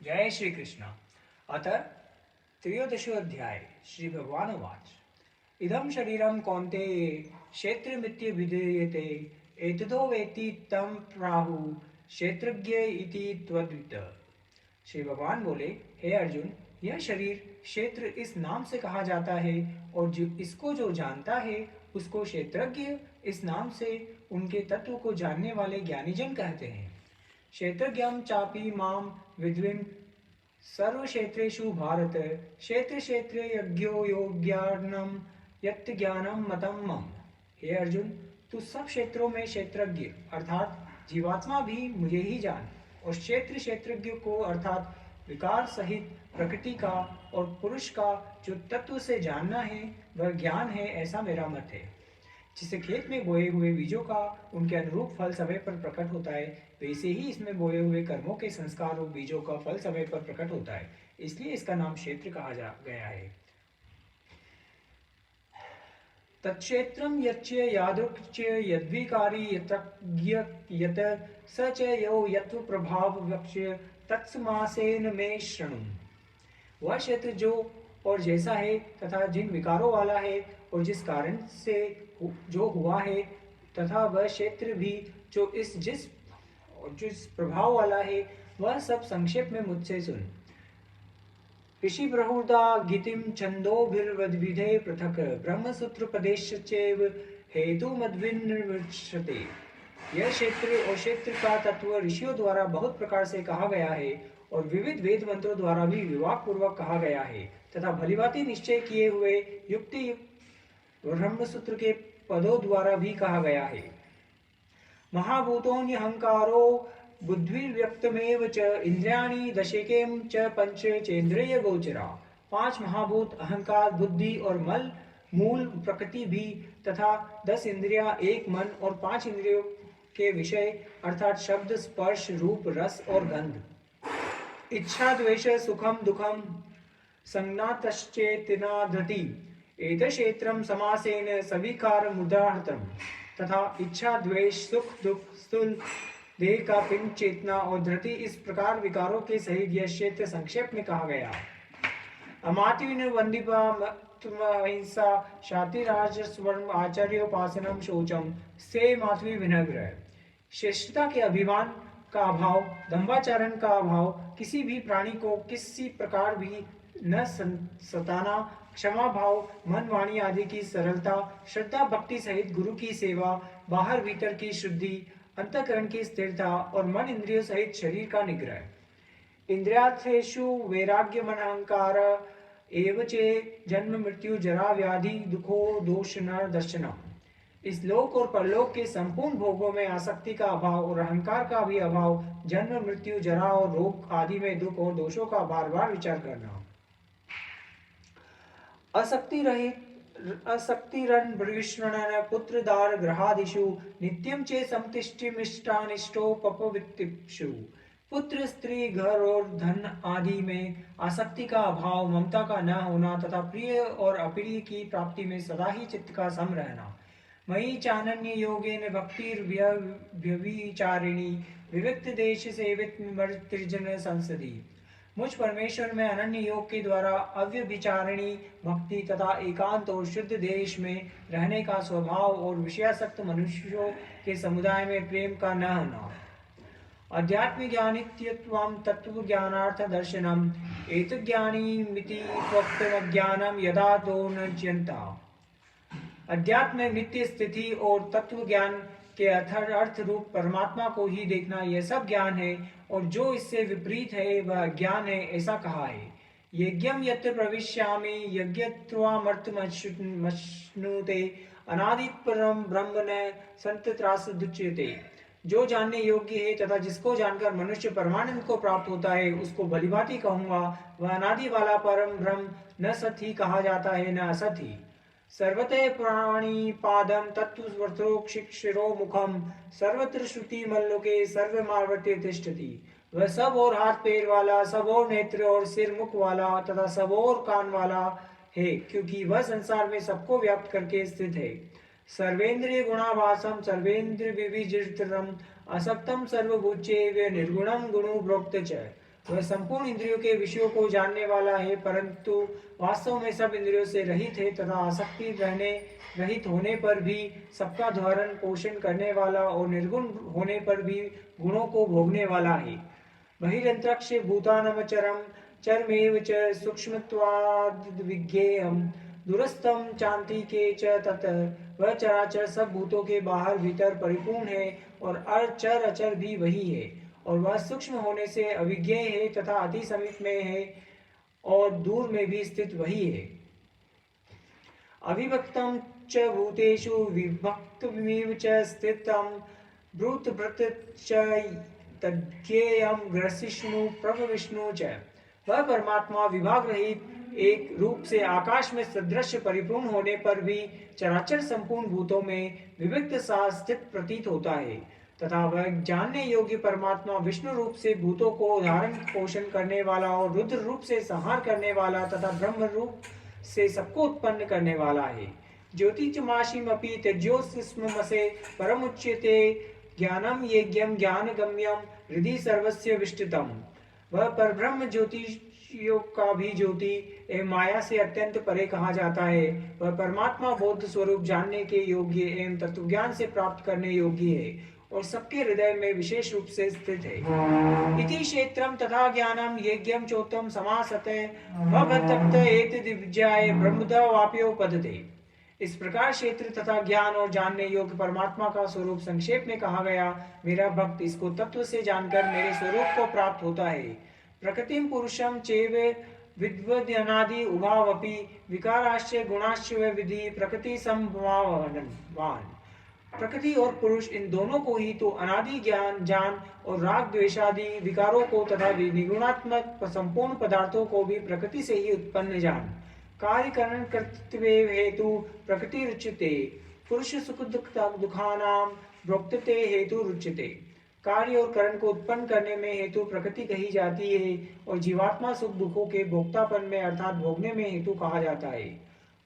जय श्री कृष्ण। अथ त्रयोदशोऽध्याय। श्री भगवान उवाच इदं शरीरं कौन्तेय क्षेत्रमित्यभिधीयते एततो वेत्ति तं प्राहुः क्षेत्रज्ञ इति त्वद्वित्। श्री भगवान बोले, हे अर्जुन, यह शरीर क्षेत्र इस नाम से कहा जाता है और इसको जो जानता है उसको क्षेत्रज्ञ इस नाम से उनके तत्व को जानने वाले ज्ञानीजन कहते हैं। क्षेत्रज्ञं चापि मां विद्विन् सर्वक्षेत्रेषु भारत क्षेत्र क्षेत्रे यज्ञो योग्यानम यत् ज्ञानम मतम मम। हे अर्जुन, तू सब क्षेत्रों में क्षेत्रज्ञ अर्थात जीवात्मा भी मुझे ही जान, और क्षेत्र क्षेत्रज्ञ को अर्थात विकार सहित प्रकृति का और पुरुष का जो तत्व से जानना है वह ज्ञान है, ऐसा मेरा मत है। जिसे खेत में बोए हुए बीजों का उनके अनुरूप फल समय पर प्रकट होता है, वैसे ही इसमें बोए हुए कर्मों के संस्कार और बीजों का फल समय पर प्रकट होता है, इसलिए इसका नाम क्षेत्र कहा गया है। तत्क्षेत्रम यच्च यादृक् यद्विकारी यतज्ञ यत स च यो यत्व प्रभाव वक्ष्य तत्समासेन में शृणु। वह क्षेत्र जो और जैसा है तथा जिन विकारों वाला है और जिस कारण से जो हुआ है, तथा वह क्षेत्र भी जो जिस प्रभाव वाला है, वह सब संक्षेप में मुझसे सुन। ऋषि प्रहुदा गीतिम छंदोभिर्विधे पृथक ब्रह्मसूत्रपदेश्चैव हेतुमद्विनिर्विच्यते। यह क्षेत्र और क्षेत्र का तत्व ऋषियों द्वारा बहुत प्रकार से कहा गया है और विविध वेद मंत्रों द्वारा भी विवाद पूर्वक कहा गया है, तथा भलीभांति निश्चय किए हुए युक्ति ब्रह्मसूत्र के पदों द्वारा भी कहा गया है। महाभूतोऽहंकारो बुद्धिर्व्यक्तमेव च इंद्रियाणि दशकेम च पंच चेन्द्रिय गोचरा। पांच महाभूत अहंकार, बुद्धि और मूल प्रकृति भी, तथा 10 इंद्रियां, एक मन और 5 इंद्रियों के विषय अर्थात शब्द, स्पर्श, रूप, रस और गंध, इच्छा, द्वेष, सुखम दुखम, संज्ञातश्चेतना धृति, एतक्षेत्रम समासेन सविकारमुदाहृतम्। तथा इच्छा, द्वेष, सुख, दुख, स्थूल देह का पिंड, चेतना और धृति, इस प्रकार विकारों के सहित यह क्षेत्र संक्षेप में कहा गया। अमात्युन वंदिपा हिंसा शातिराज स्वर्ण आचार्योपासनम शौचम से माधवी विनग्र। श्रेष्ठता के अभिमान का अभाव, दंभाचरण का अभाव, किसी भी प्राणी को किसी प्रकार भी न सताना, क्षमा भाव, मन वाणी आदि की सरलता, श्रद्धा भक्ति सहित गुरु की सेवा, बाहर भीतर की शुद्धि, अंतःकरण की स्थिरता और मन इंद्रियों सहित शरीर का निग्रह। इंद्रियार्थेषु वैराग्य मन अहंकार एवचे जन्म मृत्यु जरा व्याधि दुखो दोष न दर्शनम। इस लोक और परलोक के संपूर्ण भोगों में आसक्ति का अभाव और अहंकार का भी अभाव, जन्म मृत्यु जरा और रोग आदि में दुख और दोषों का बार बार विचार करना। असक्तिरन भृष्णन पुत्रदार ग्रहादिषु नित्यम चे समतिष्ठिमिष्टानिष्टो पपवित्तिषु। पुत्र, स्त्री, घर और धन आदि में आसक्ति का अभाव, ममता का न होना तथा प्रिय और अप्रिय की प्राप्ति में सदा ही चित्त का सम रहना। मयि चानन्य योगेन भक्तिर्व्यभिचारिणी विविक्त देश सेवित त्रिजन संसदी। मुझ परमेश्वर में अनन्य योग के द्वारा अव्यभिचारिणी भक्ति तथा एकांत और शुद्ध देश में रहने का स्वभाव और विषयासक्त मनुष्यों के समुदाय में प्रेम का न होना। अध्यात्म ज्ञानित्यत्वं तत्व ज्ञानार्थ दर्शनम एतज्ज्ञानीमिति त्वक्तमज्ञानम यदा तो नश्यन्ता। अध्यात्म में नित्य स्थिति और तत्व ज्ञान के अर्थ रूप परमात्मा को ही देखना, यह सब ज्ञान है, और जो इससे विपरीत है वह ज्ञान है, ऐसा कहा है। यज्ञम यत्र प्रविश्यामि यज्ञत्वामर्थमश्नुते अनादित परम ब्रह्म न संतत्रासदुच्यते। जो जानने योग्य है तथा जिसको जानकर मनुष्य परमानंद को प्राप्त होता है, उसको भलीभांति कहूंगा, वह अनादि वाला परम ब्रह्म न सत ही कहा जाता है, न असत ही। सर्वतः प्राणिपादम तत्त्वर्थोक्षिरो मुखम सर्वत्र श्रुति मल्लोके सर्वमावर्त्य तिष्ठति। वह सब और हाथ पैर वाला, सब और नेत्र और सिर मुख वाला तथा सब और कान वाला है, क्योंकि वह संसार में सबको व्याप्त करके स्थित है। सर्वेन्द्रिय गुणाभासम सर्वेन्द्र विविजित्रम असक्तम सर्वभूतेषु निर्गुणम गुणो प्रोक्त च। वह संपूर्ण इंद्रियों के विषयों को जानने वाला है, परंतु वास्तव में सब इंद्रियों से रहित है तथा आसक्ति रहने रहित होने पर भी सबका धारण पोषण करने वाला और निर्गुण होने पर भी गुणों को भोगने वाला है। बहिरंतरिक्षे भूतानमचरम चरमेव च सूक्ष्मत्वाद् विज्ञेयम् दूरस्थम चान्तिके च तत्। वह चराचर सब भूतों के बाहर भीतर परिपूर्ण है और अचर अचर भी वही है, और वह सूक्ष्म होने से अविज्ञेय है तथा अति समीप में है और दूर में भी स्थित वही है। अविभक्तम च भूतेषु विभक्तमिव च स्थितम भूतभृत च तज्ञेयम ग्रसिष्णु प्रभ विष्णु च। वह परमात्मा विभाग रहित एक रूप से आकाश में सदृश परिपूर्ण होने पर भी चराचर संपूर्ण भूतों में विविक्त सा स्थित प्रतीत होता है, तथा वह जानने योग्य परमात्मा विष्णु रूप से भूतों को धारण पोषण करने वाला और रुद्र रूप से संहार करने वाला तथा ब्रह्म रूप से सबको उत्पन्न करने वाला है। ज्योतिषमाशीमपि तेजोस्मसे परमुच्यते ज्ञानम यज्ञम ज्ञानगम्यम हृदि सर्वस्य विष्टितम। वह परब्रह्म ज्योतिषियों का भी ज्योति एवं माया से अत्यंत परे कहा जाता है। वह परमात्मा बोध स्वरूप जानने के योग्य एवं तत्वज्ञान से प्राप्त करने योग्य है और सबके हृदय में विशेष रूप से स्थित है। इति क्षेत्रम तथा ज्ञानम यज्ञम चोत्तम समासते भवत्तप्त एतद्विज्ञाय ब्रह्मदा वाप्योपदते। इस प्रकार क्षेत्र तथा ज्ञान और जानने योग्य परमात्मा का स्वरूप संक्षेप में कहा गया। मेरा भक्त इसको तत्व से जानकर मेरे स्वरूप को प्राप्त होता है। प्रकृतिम पुरुषम चैव विद्वद्यनादि उभावपि विकाराश्च गुणाश्च विधि प्रकृति संभवान। प्रकृति और पुरुष इन दोनों को ही तो अनादि ज्ञान जान और राग द्वेषादि विकारों को तथा निगुणात्मक संपूर्ण पदार्थों को भी प्रकृति से ही उत्पन्न जान। कार्य करण कर्तव्य हेतु प्रकृति रुच्यते पुरुष सुख दुखानाम भोक्तते हेतु रुच्यते। कार्य और करण को उत्पन्न करने में हेतु प्रकृति कही जाती है और जीवात्मा सुख दुखों के भोक्तापन में अर्थात भोगने में हेतु कहा जाता है।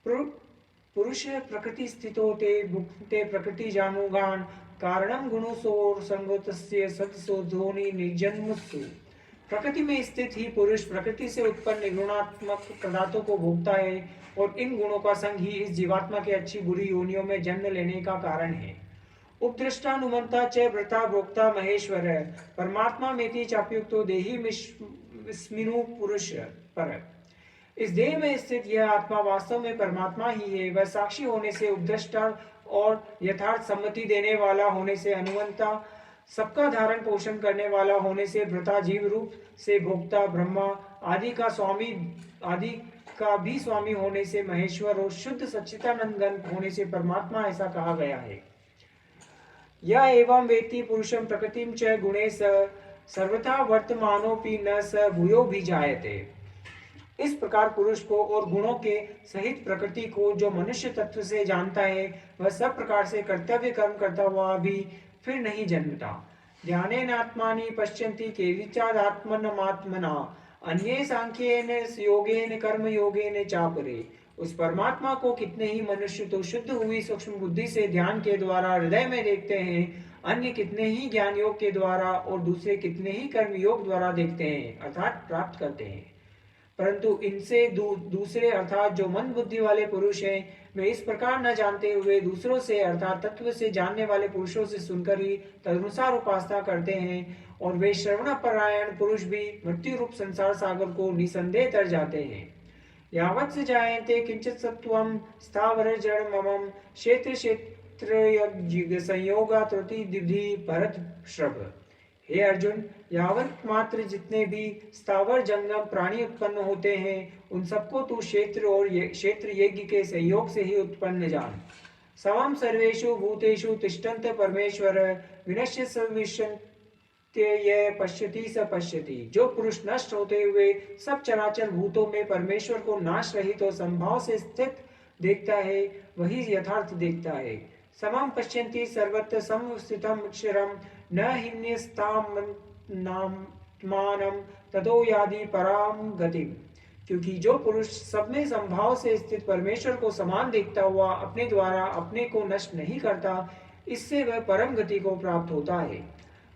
पुरुष प्रकृति स्थितो ते भुक्ते प्रकृति जानुगान कारणम गुणोसोर संगोतस्य सत्सोधोनि निर्जन्मस्तु। प्रकृति में स्थित ही पुरुष प्रकृति से उत्पन्न निर्गुणात्मक पदार्थों को भोगता है और इन गुणों का संग ही इस जीवात्मा के अच्छी बुरी योनियों में जन्म लेने का कारण है। उपदृष्टानुमंता च व्रता भोक्ता महेश्वर। परमात्मा मेति चाप्युक्तो देहि विस्मिनु पुरुष पर। इस देह में स्थित यह आत्मा वास्तव में परमात्मा ही है। वह साक्षी होने से उपद्रष्टा और यथार्थ सम्मति देने वाला होने से अनुमंता, सबका धारण पोषण करने वाला होने से भ्रता, जीव रूप से भोक्ता ब्रह्मा आदि का भी स्वामी होने से महेश्वर और शुद्ध सच्चिदानंद घन होने से परमात्मा ऐसा कहा गया है। यह एवं वेत्ति पुरुषम प्रकृतिम च गुणे सर्वथा वर्तमानोपि न स भूयो भी जायते। इस प्रकार पुरुष को और गुणों के सहित प्रकृति को जो मनुष्य तत्व से जानता है, वह सब प्रकार से कर्तव्य कर्म करता हुआ भी फिर नहीं जन्मता। ध्यानेनात्मानि पश्यन्ति केचिदात्मनमात्मना अन्ये सांख्येन योगेन कर्म योगेन चापरे। उस परमात्मा को कितने ही मनुष्य तो शुद्ध हुई सूक्ष्म बुद्धि से ध्यान के द्वारा हृदय में देखते हैं, अन्य कितने ही ज्ञान योग के द्वारा और दूसरे कितने ही कर्म योग द्वारा देखते हैं अर्थात प्राप्त करते हैं। परंतु इनसे दूसरे अर्थात जो मन बुद्धि वाले पुरुष हैं, वे इस प्रकार न जानते हुए दूसरों से अर्थात तत्व से जानने वाले पुरुषों से सुनकर ही तदनुसार उपासना करते हैं, और वे श्रवण परायण पुरुष भी मृत्यु रूप संसार सागर को निसंदेह तर जाते हैं। यावत् स जायन्ते किंचित् सत्वं स्थावर जड़ ममं क्षेत्र क्षेत्र संयोगा त्रुटि दिधि भरत श्रभ। हे अर्जुन, यावत मात्र जितने भी स्थावर जंगम प्राणी उत्पन्न होते हैं, उन सबको तू क्षेत्र और क्षेत्र यज्ञ के सहयोग से ही उत्पन्न जान। समम सर्वेषु भूतेषु तिष्ठन्त परमेश्वर विनश्य सविशन्त्य पश्यति स पश्यति। जो पुरुष नष्ट होते हुए सब चराचर भूतों में परमेश्वर को नाश रहित और संभाव से स्थित देखता है, वही यथार्थ देखता है। समम पश्यन्ति सर्वत्र समस्थितम अक्षरम न हिन्यस्तात्मानं ततो यादि पराम गतिम। क्योंकि जो पुरुष सब में संभाव से स्थित परमेश्वर को समान देखता हुआ अपने द्वारा अपने को नष्ट नहीं करता, इससे वह परम गति को प्राप्त होता है।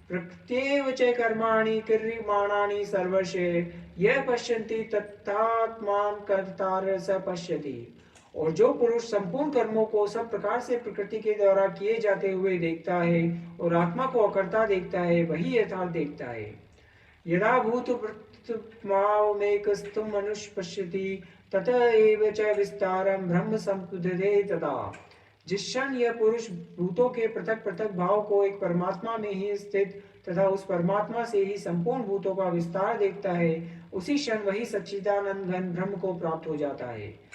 प्रकृत्येव च कर्माणि क्रियमाणानि सर्वशः यः पश्यन्ति तत्तात्मानं कर्तारः स पश्यति। और जो पुरुष संपूर्ण कर्मों को सब प्रकार से प्रकृति के द्वारा किए जाते हुए देखता है और आत्मा को अकर्ता देखता है, वही यथार्थ देखता है। यदा भूतभृत्मावमेकस्तु मनुष्य पश्यति तत एव च विस्तारं ब्रह्म संपद्यते तदा। जिस क्षण यह पुरुष भूतों के पृथक पृथक भाव को एक परमात्मा में ही स्थित तथा उस परमात्मा से ही संपूर्ण भूतों का विस्तार देखता है, उसी क्षण वही सच्चिदानंद घन ब्रह्म को प्राप्त हो जाता है।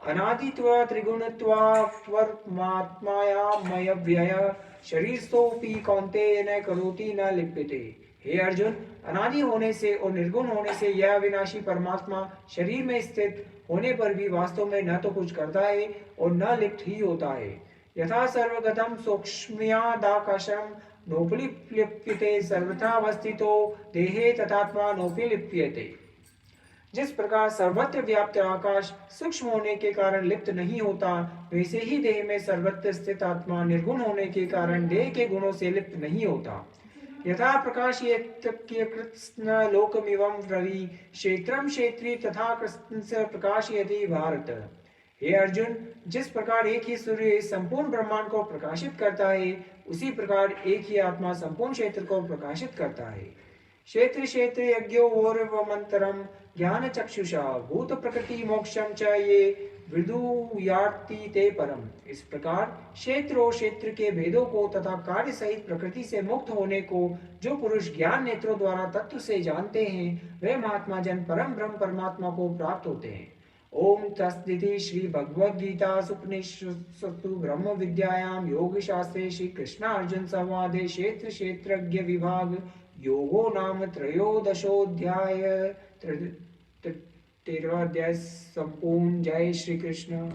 अनादित्वा त्रिगुणत्वात्मात्मायामय व्यय शरीरस्थोपि कौन्तेय न करोति न लिप्यते। हे अर्जुन, अनादि होने से और निर्गुण होने से यह अविनाशी परमात्मा शरीर में स्थित होने पर भी वास्तव में न तो कुछ करता है और न लिप्त ही होता है। यथा सर्वगतम सूक्ष्म्यादाकाशम नोपलिप्यते सर्वथा अवस्थितो देहे तथात्मा नोपलिप्यते। जिस प्रकार सर्वत्र व्याप्त आकाश सूक्ष्म होने के कारण लिप्त नहीं होता, वैसे ही देह में सर्वत्र स्थित आत्मा निर्गुण होने के कारण देह के गुणों से लिप्त नहीं होता। यथा प्रकाशयत्कृत्स्न लोकमिवं रवि क्षेत्रम क्षेत्री तथा कृत्स्न प्रकाशयति भारत। हे अर्जुन, जिस प्रकार एक ही सूर्य संपूर्ण ब्रह्मांड को प्रकाशित करता है, उसी प्रकार एक ही आत्मा संपूर्ण क्षेत्र को प्रकाशित करता है। क्षेत्र क्षेत्र यज्ञोर्वमन्तरं ज्ञान चक्षुषा भूत प्रकृति मोक्षम च ये विदुयार्ति ते परम। इस प्रकार क्षेत्र और क्षेत्र के भेदों को तथा कार्य सहित प्रकृति से मुक्त होने को जो पुरुष ज्ञान नेत्रों द्वारा तत्व से जानते हैं, वे महात्मा जन परम ब्रह्म परमात्मा को प्राप्त होते हैं। ओम तस्दिति श्री भगवद गीता उपनिषत्सु ब्रह्म विद्यायाम योग शास्त्रे श्री कृष्ण अर्जुन संवादे क्षेत्र क्षेत्रज्ञ विभाग योगो नाम त्रयोदशोऽध्याय। 13वां अध्याय संपूर्ण। जय श्री कृष्ण।